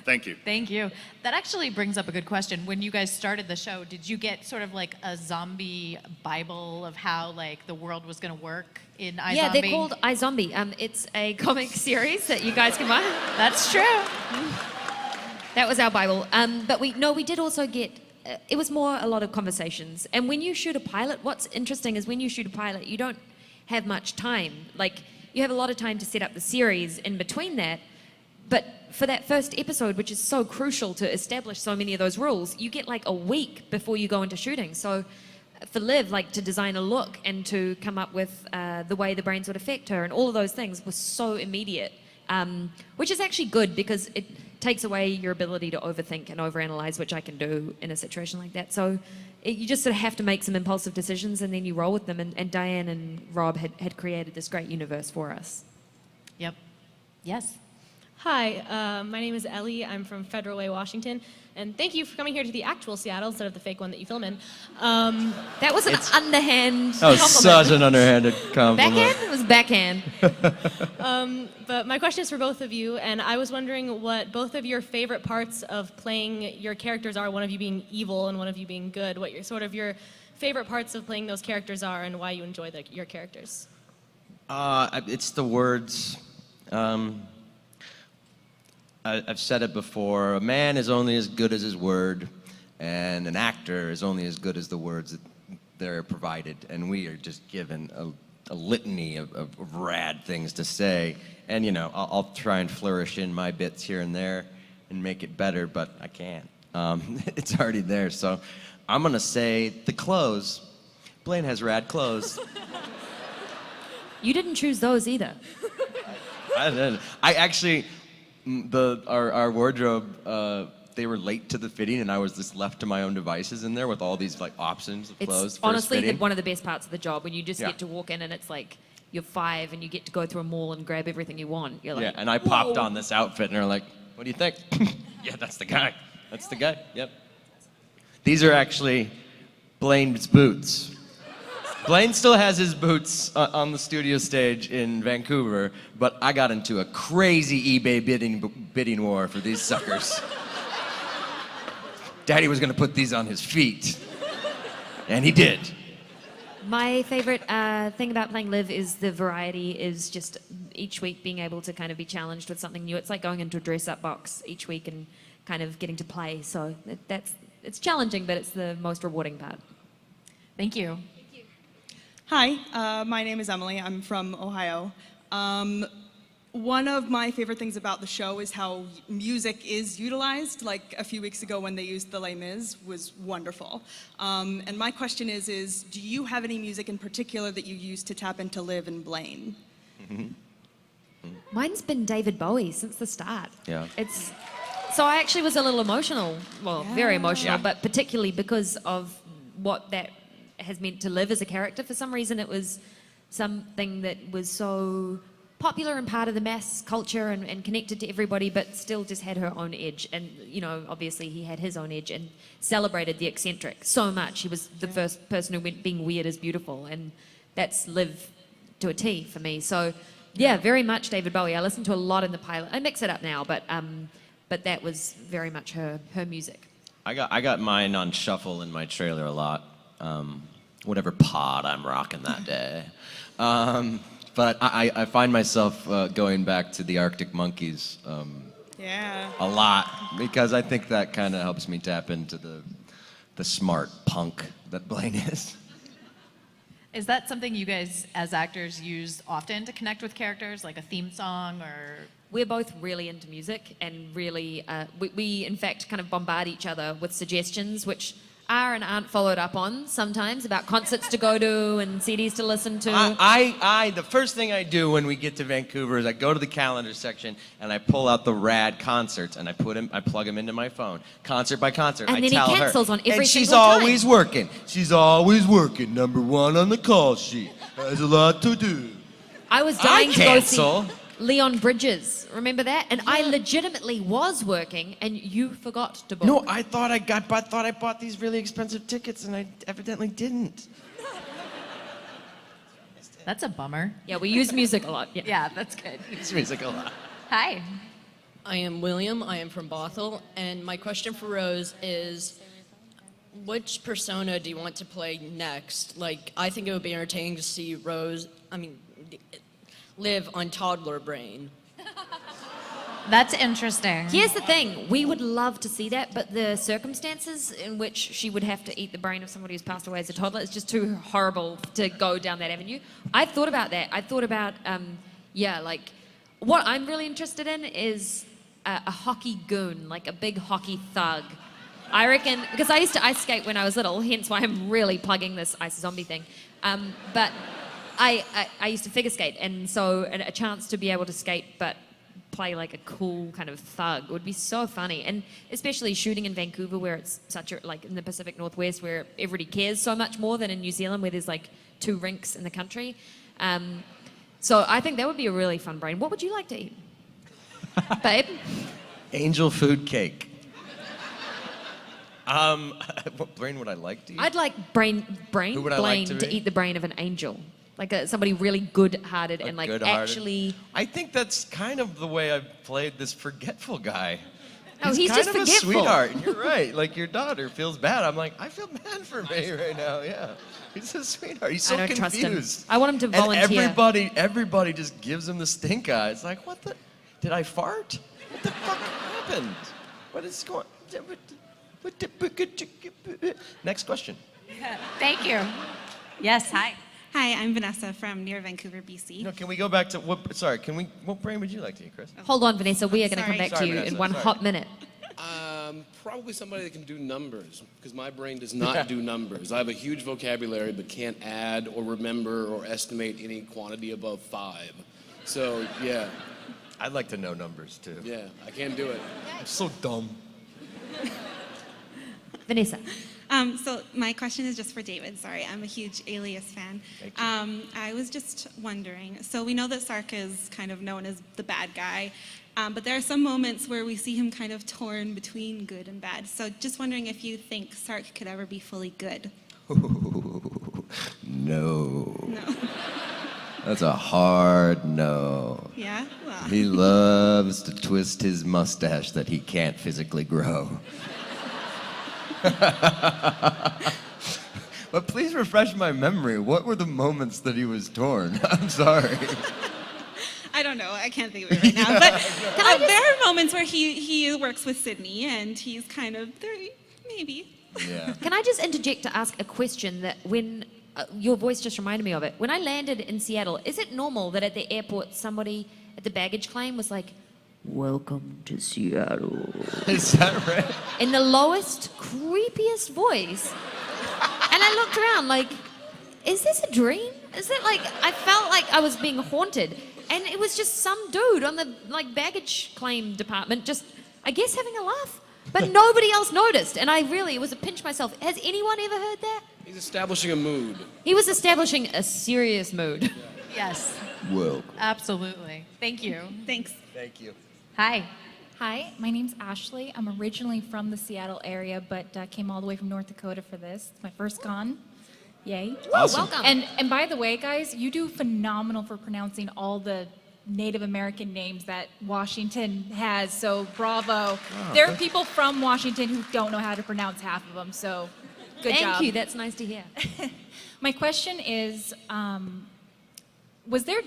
Thank you. Thank you. That actually brings up a good question. When you guys started the show, did you get sort of like a zombie Bible of how like the world was going to work in iZombie? Yeah, they're called iZombie. It's a comic series that you guys can buy. That's true. That was our Bible. But we did also get, it was more a lot of conversations. And when you shoot a pilot, what's interesting is when you shoot a pilot, you don't have much time. Like, you have a lot of time to set up the series in between that. But for that first episode, which is so crucial to establish so many of those rules, you get like a week before you go into shooting. So for Liv, like to design a look and to come up with the way the brains would affect her and all of those things was so immediate, which is actually good because it takes away your ability to overthink and overanalyze, which I can do in a situation like that. So you just sort of have to make some impulsive decisions and then you roll with them. And Diane and Rob had created this great universe for us. Yep. Yes. Hi, my name is Ellie. I'm from Federal Way, Washington. And thank you for coming here to the actual Seattle instead of the fake one that you film in. That was an underhand That was compliment. such an underhanded compliment. Backhand? It was backhand. But my question is for both of you, and I was wondering what both of your favorite parts of playing your characters are, one of you being evil and one of you being good, what your favorite parts of playing those characters are and why you enjoy your characters. It's the words. I've said it before, a man is only as good as his word, and an actor is only as good as the words that they're provided. And we are just given a litany of rad things to say. And, you know, I'll try and flourish in my bits here and there and make it better, but I can't. It's already there. So I'm going to say the clothes. Blaine has rad clothes. You didn't choose those either. I didn't. I actually... Our wardrobe, they were late to the fitting, and I was just left to my own devices in there with all these like options of clothes. It's honestly fitting. one of the best parts of the job when you just Yeah. get to walk in and it's like you're 5 and you get to go through a mall and grab everything you want. You're like, Yeah, and I popped "Whoa." on this outfit, and they're like, "What do you think?" Yeah, that's the guy. That's the guy. Yep. These are actually Blaine's boots. Blaine still has his boots on the studio stage in Vancouver, but I got into a crazy eBay bidding war for these suckers. Daddy was gonna put these on his feet, and he did. My favorite thing about playing Liv is the variety, is just each week being able to kind of be challenged with something new. It's like going into a dress-up box each week and kind of getting to play. So it's challenging, but it's the most rewarding part. Thank you. Hi, my name is Emily. I'm from Ohio. One of my favorite things about the show is how music is utilized. Like a few weeks ago when they used the Les Mis was wonderful. And my question is do you have any music in particular that you use to tap into Liv and Blaine? Mine's been David Bowie since the start. Yeah. So I actually was a little emotional, well, very emotional, Yeah. but particularly because of what that has meant to Liv as a character. For some reason, it was something that was so popular and part of the mass culture and connected to everybody, but still just had her own edge. And, you know, obviously he had his own edge and celebrated the eccentric so much. He was the first person who went being weird is beautiful, and that's Liv to a T for me. So, yeah, very much David Bowie. I listen to a lot in the pilot. I mix it up now, but that was very much her music. I got mine on shuffle in my trailer a lot. Whatever pod I'm rocking that day. But I find myself going back to the Arctic Monkeys a lot, because I think that kind of helps me tap into the smart punk that Blaine is. Is that something you guys as actors use often to connect with characters, like a theme song or? We're both really into music and really, we in fact kind of bombard each other with suggestions, which are and aren't followed up on sometimes, about concerts to go to and CDs to listen to. The first thing I do when we get to Vancouver is I go to the calendar section and I pull out the rad concerts and I plug them into my phone, concert by concert. And I then he tell her, cancels on every and she's single time. always working. She's always working. Number 1 on the call sheet. Has a lot to do. I was dying to go see. cancel. Leon Bridges. Remember that? And I legitimately was working, and you forgot to book. No, I thought I bought these really expensive tickets, and I evidently didn't. That's a bummer. Yeah, we use music a lot. Yeah, Yeah, that's good. Use music a lot. Hi. I am William. I am from Bothell. And my question for Rose is, which persona do you want to play next? Like, I think it would be entertaining to see Rose, live on toddler brain. That's interesting. Here's the thing, we would love to see that, but the circumstances in which she would have to eat the brain of somebody who's passed away as a toddler is just too horrible to go down that avenue. I thought about that. I thought about, what I'm really interested in is a hockey goon, like a big hockey thug. I reckon, because I used to ice skate when I was little, hence why I'm really plugging this iZombie thing. But I used to figure skate, and so a chance to be able to skate, but play like a cool kind of thug would be so funny. And especially shooting in Vancouver, where it's such a, like in the Pacific Northwest, where everybody cares so much more than in New Zealand, where there's like 2 rinks in the country. So I think that would be a really fun brain. What would you like to eat? Babe? Angel food cake. What brain would I like to eat? I'd like Who would I like Blaine to to be? eat the brain of an angel. Like somebody really good-hearted and like Good-hearted. actually... I think that's kind of the way I've played this forgetful guy. Oh, he's kind just of forgetful. a sweetheart. And you're right. Like your daughter feels bad. I'm like, I feel bad for me right now. Yeah, he's a sweetheart. He's so I don't trust him. confused. I want him to volunteer. And everybody just gives him the stink eye. It's like, what the? Did I fart? What the fuck happened? What is going? Next question. Thank you. Yes, hi. Hi, I'm Vanessa from near Vancouver, BC. No, can we go back to what? Sorry, what brain would you like to eat, Chris? Hold on, Vanessa. We are going to come Sorry. back Sorry, to you Vanessa, in one sorry. hot minute. Probably somebody that can do numbers, because my brain does not do numbers. I have a huge vocabulary, but can't add or remember or estimate any quantity above 5. So, yeah. I'd like to know numbers, too. Yeah, I can't do it. I'm so dumb. Vanessa. So my question is just for David. Sorry, I'm a huge Alias fan. Thank you. I was just wondering, so we know that Sark is kind of known as the bad guy, but there are some moments where we see him kind of torn between good and bad. So just wondering if you think Sark could ever be fully good. No. No. That's a hard no. Yeah? Well. He loves to twist his mustache that he can't physically grow. But please refresh my memory. What were the moments that he was torn? I'm sorry. I don't know. I can't think of it right now. But there are moments where he works with Sydney, and he's kind of there, maybe. Yeah. Can I just interject to ask a question that when your voice just reminded me of it. When I landed in Seattle, is it normal that at the airport somebody at the baggage claim was like, "Welcome to Seattle"? Is that right? In the lowest, creepiest voice. And I looked around like, is this a dream? Is it like, I felt like I was being haunted. And it was just some dude on the like baggage claim department just, I guess, having a laugh. But nobody else noticed. And it was a pinch myself. Has anyone ever heard that? He's establishing a mood. He was establishing a serious mood. Yes. Whoa. Absolutely. Thank you. Thanks. Thank you. Hi. Hi, my name's Ashley. I'm originally from the Seattle area, but came all the way from North Dakota for this. It's my first con. Yay. Awesome. Welcome. And by the way, guys, you do phenomenal for pronouncing all the Native American names that Washington has, so bravo. There are people from Washington who don't know how to pronounce half of them, so good job. Thank you, that's nice to hear. My question is, was there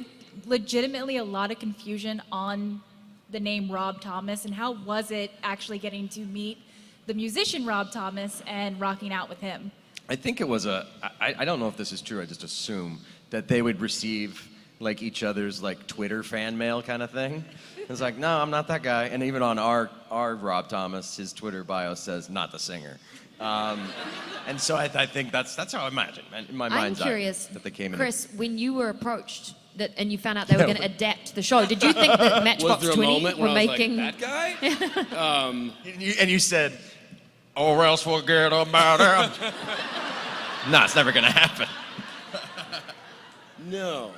legitimately a lot of confusion on the name Rob Thomas, and how was it actually getting to meet the musician Rob Thomas and rocking out with him? I think it was I don't know if this is true, I just assume that they would receive like each other's like Twitter fan mail kind of thing. It's like, no, I'm not that guy. And even on our Rob Thomas, his Twitter bio says, not the singer. And so I think that's how I imagine, in my mind's eye, I'm curious, that they came in. Chris, when you were approached and you found out they were going to adapt the show, did you think that Matchbox Was there a 20 moment were where I was making... like, that guy? And you said, or else forget about him. No, it's never going to happen. No.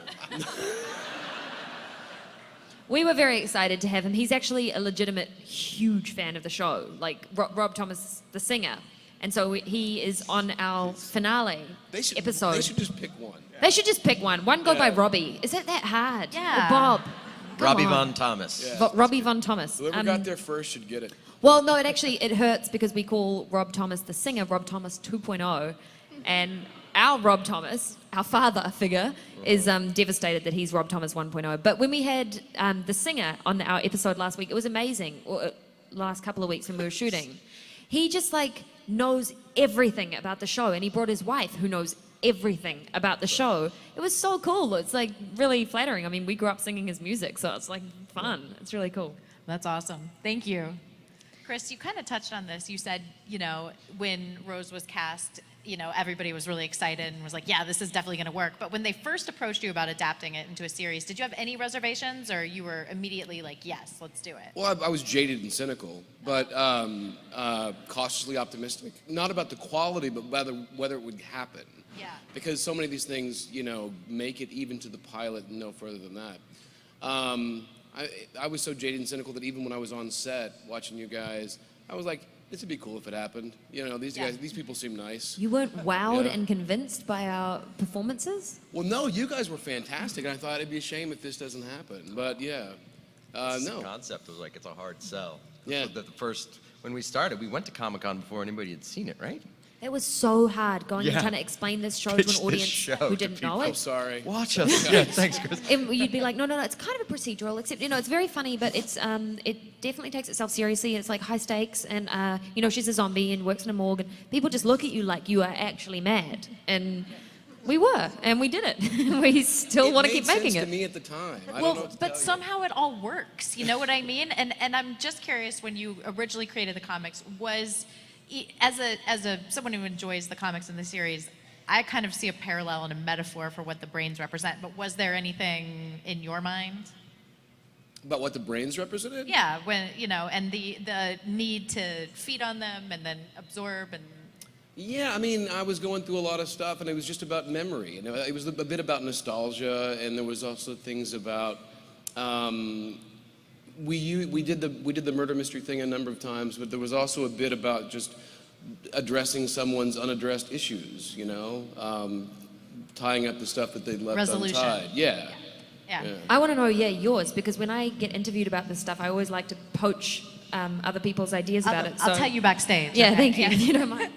we were very excited to have him. He's actually a legitimate huge fan of the show, like Rob Thomas, the singer. And so he is on our finale episode. They should just pick one. They should just pick one. One go by Yeah. Robbie. Is it that hard? Yeah. Or Bob. Come Robbie on. Von Thomas. Yeah. Robbie Von Thomas. Whoever got there first should get it. Well, no, it hurts because we call Rob Thomas the singer Rob Thomas 2.0, and our Rob Thomas, our father figure, is devastated that he's Rob Thomas 1.0. But when we had the singer on our episode last week, it was amazing. Or last couple of weeks when we were shooting, he just like knows everything about the show, and he brought his wife who knows everything about the show. It was so cool. It's like really flattering. I mean, we grew up singing his music, so it's like fun. It's really cool. That's awesome. Thank you. Chris, you kind of touched on this. You said, when Rose was cast, everybody was really excited and was like, yeah, this is definitely going to work. But when they first approached you about adapting it into a series, did you have any reservations, or you were immediately like, yes, let's do it? Well, I was jaded and cynical, but cautiously optimistic. Not about the quality, but whether it would happen. Yeah. Because so many of these things, make it even to the pilot and no further than that. I was so jaded and cynical that even when I was on set watching you guys, I was like, this would be cool if it happened. These people seem nice. You weren't wowed Yeah. and convinced by our performances? Well, no, you guys were fantastic, and I thought it'd be a shame if this doesn't happen. But yeah, The no. concept was like, it's a hard sell. Yeah. When we started, we went to Comic-Con before anybody had seen it, right? It was so hard going and Yeah. trying to explain this show Pitch to this an audience show who to didn't know people. it. I'm sorry. Watch us. Yeah, thanks, Chris. And you'd be like, no, it's kind of a procedural, except, it's very funny, but it definitely takes itself seriously. It's like high stakes, and, she's a zombie and works in a morgue, and people just look at you like you are actually mad. And we were, and we did it. We still want to keep making It it. made sense to me at the time. I don't know Well, what to but tell you. somehow it all works. You know what I mean? And I'm just curious, when you originally created the comics, as a someone who enjoys the comics and the series, I kind of see a parallel and a metaphor for what the brains represent. But was there anything in your mind? About what the brains represented? Yeah, when and the need to feed on them and then absorb and. Yeah, I mean, I was going through a lot of stuff, and it was just about memory. And it was a bit about nostalgia, and there was also things about. We did the murder mystery thing a number of times, but there was also a bit about just addressing someone's unaddressed issues. Tying up the stuff that they'd left Resolution. untied. Yeah. Yeah. I want to know, yours, because when I get interviewed about this stuff, I always like to poach other people's ideas about it. I'll tell you backstage. Yeah, okay? thank you. Yeah. If you don't mind.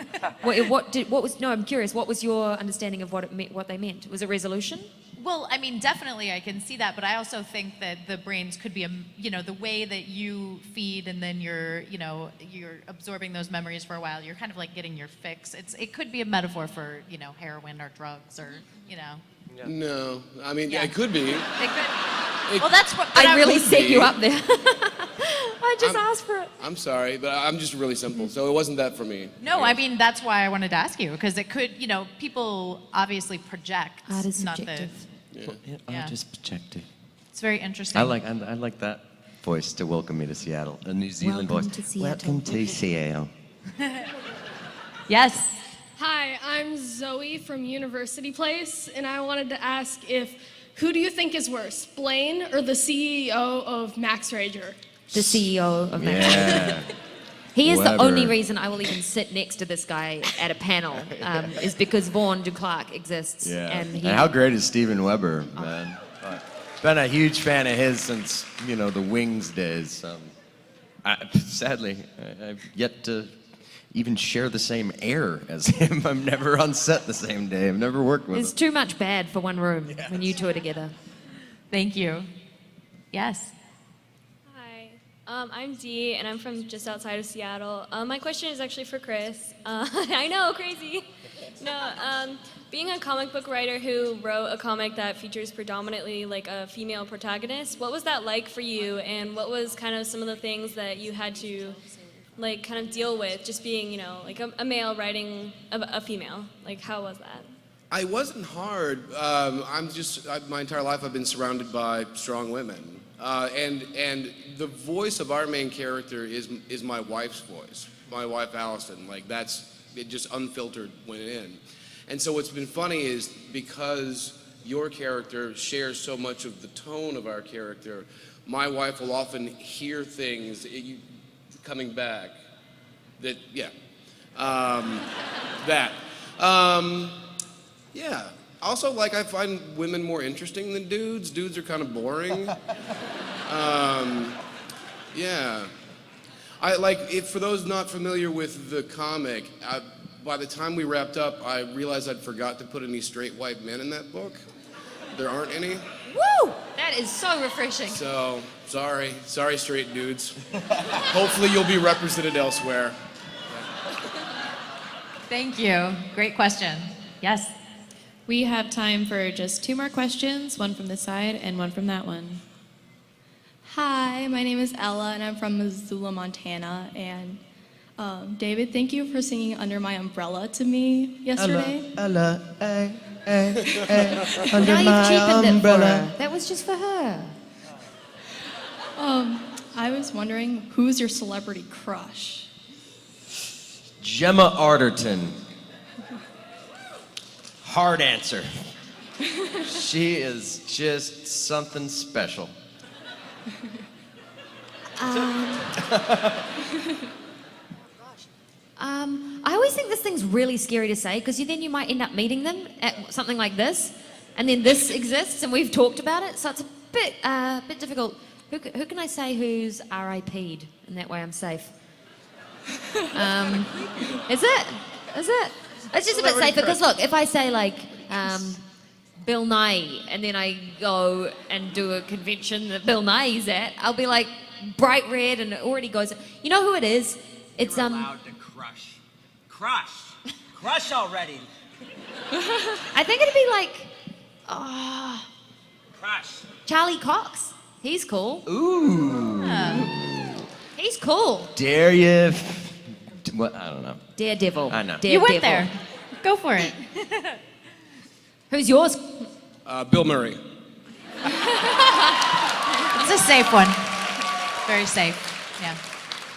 I'm curious. What was your understanding of what they meant? Was it resolution? Well, I mean, definitely I can see that, but I also think that the brains could be the way that you feed and then you're absorbing those memories for a while. You're kind of like getting your fix. It could be a metaphor for, heroin or drugs or. No, I mean, Yeah. it could be. It could. Well, that's what. I really could set be. you up there. I just asked for it. I'm sorry, but I'm just really simple, so it wasn't that for me. No, I mean, that's why I wanted to ask you, because it could, people obviously project. Art is not subjective. Yeah. Art is projective. It's very interesting. I like that voice to welcome me to Seattle, a New Zealand Welcome voice. to Seattle. Welcome to Seattle. Yes. Hi, I'm Zoe from University Place, and I wanted to ask who do you think is worse, Blaine or the CEO of Max Rager? The CEO of Max. Yeah. He is the Weber. only reason I will even sit next to this guy at a panel, is because Vaughn Duclark exists. Yeah. And And how great is Steven Weber, man? Been a huge fan of his since, the Wings days. Sadly, I've yet to even share the same air as him. I'm never on set the same day. I've never worked with There's him. too much bad for one room when you two are together. Thank you. Yes. Hi, I'm Dee, and I'm from just outside of Seattle. My question is actually for Chris. I know, crazy. No, being a comic book writer who wrote a comic that features predominantly like a female protagonist, what was that like for you, and what was kind of some of the things that you had to like kind of deal with just being, like a male writing a female? Like, how was that? I wasn't hard. My entire life I've been surrounded by strong women. And the voice of our main character is my wife's voice, my wife Allison. Like it just unfiltered went in. And so what's been funny is because your character shares so much of the tone of our character. My wife will often hear things coming back that, that. Yeah. Also, like, I find women more interesting than dudes. Dudes are kind of boring. Yeah. For those not familiar with the comic, by the time we wrapped up, I realized I'd forgot to put any straight white men in that book. There aren't any. Woo! That is so refreshing. So, sorry straight dudes. Hopefully you'll be represented elsewhere. Thank you. Great question. Yes. We have time for just 2 more questions, one from this side and one from that one. Hi, my name is Ella, and I'm from Missoula, Montana. And David, thank you for singing Under My Umbrella to me yesterday. Ella, Now under you've my cheapened it for umbrella. her. That was just for her. I was wondering, who's your celebrity crush? Gemma Arterton. Hard answer. She is just something special. I always think this thing's really scary to say because then you might end up meeting them at something like this, and then this exists and we've talked about it, so it's a bit difficult. Who can I say who's RIP'd, and that way I'm safe? Is it? It's just a bit safer because look, if I say like Bill Nye and then I go and do a convention that Bill Nye's at, I'll be like bright red and it already goes. You know who it is? It's You're allowed to crush already. I think it'd be like Crush. Charlie Cox. He's cool. Ooh. He's cool. Dare you? What? I don't know. Daredevil. I know. You went there. Go for it. Who's yours? Bill Murray. It's a safe one. Very safe. Yeah.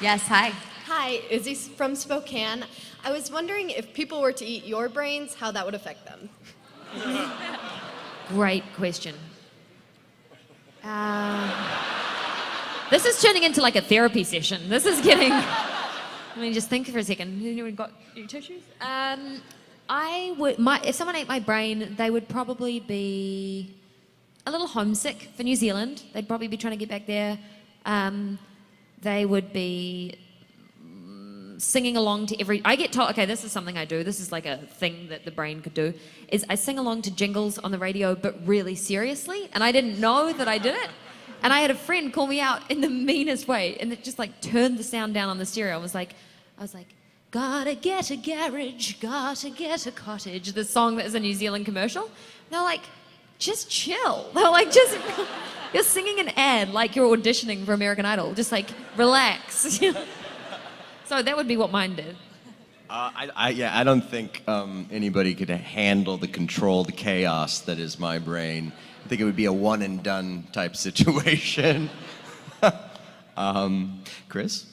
Yes, hi. Hi, Izzy from Spokane. I was wondering if people were to eat your brains, how that would affect them. Great question. This is turning into like a therapy session. This is getting. I mean, just think for a second. Anyone got any tissues? If someone ate my brain, they would probably be a little homesick for New Zealand. They'd probably be trying to get back there. They would be singing along to every. I get told, okay, this is something I do. This is like a thing that the brain could do. Is I sing along to jingles on the radio, but really seriously, and I didn't know that I did it. And I had a friend call me out in the meanest way, and it just like turned the sound down on the stereo. I was like, gotta get a garage, gotta get a cottage. The song that is a New Zealand commercial. And they're like, just chill. They're like, you're singing an ad like you're auditioning for American Idol. Just like, relax. So that would be what mine did. I don't think anybody could handle the controlled chaos that is my brain. I think it would be a one and done type situation. Chris?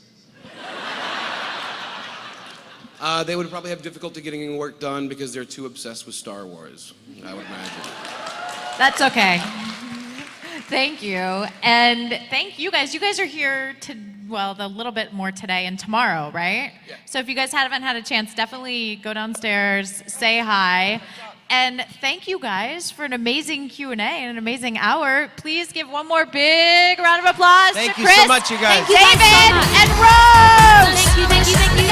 They would probably have difficulty getting work done because they're too obsessed with Star Wars, I would imagine. That's okay. Thank you. And thank you guys. You guys are here a little bit more today and tomorrow, right? Yeah. So if you guys haven't had a chance, definitely go downstairs, say hi. And thank you guys for an amazing Q&A and an amazing hour. Please give one more big round of applause to Chris, Thank you so much, you guys. David, and Rose. Thank you.